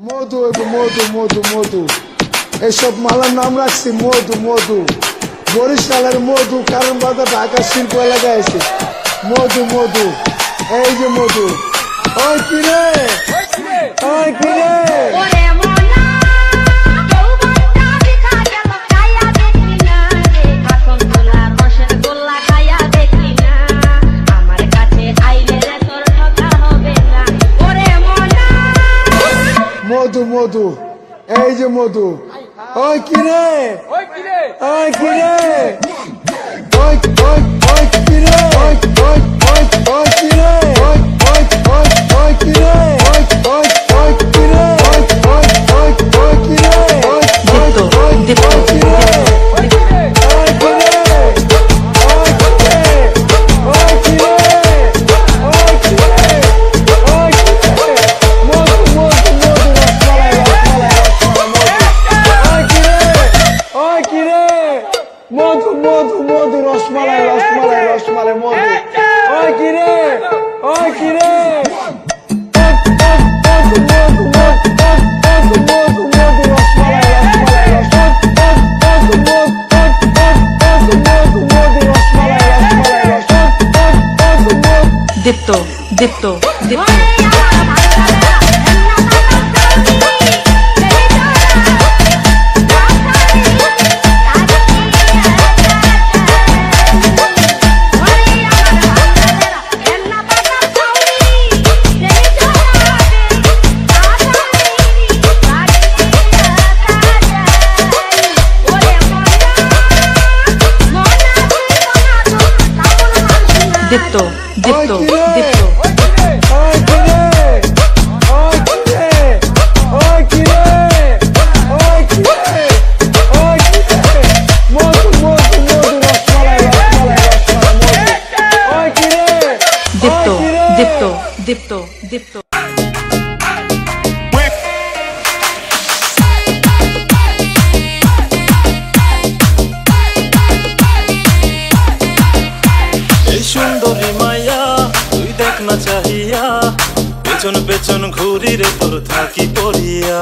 মধু মধু মধু মধু এইসব মালার নাম রাখছি মধু মধু। বরিশালের মধু, কারণ বাজার ঢাকা শিল্প এলাকায় আছে মধু মধু। এই যে মধু, ওই কিরে ওই কিরে মধু মধু। এই যে মধু, ওই কিরে ওই কিরে ওই কিরে ওই ওই ওই কিরে ওই ওই ওই ওই কিরে ওই ওই ওই ওই কিরে ওই ওই ওই কিরে ওই ওই ওই ওই কিরে ওই ওই ওই কিরে মধু মধু মধু রসমালাই রসমালাই রসমালাই মধু। ওই কিরে ওই কিরে মধু মধু মধু মধু রসমালাই রসমালাই মধু মধু রসমালাই রসমালাই দীপ্ত দীপ্ত দীপ্ত দীপ্ত দীপ্ত দীপ্ত দীপ্ত দীপ্ত দীপ্ত। সুন্দরী মাইয়া তুই দেখ না চাহিয়া, পেছন পেছন ঘুরি রে তোর থাকি পড়িয়া।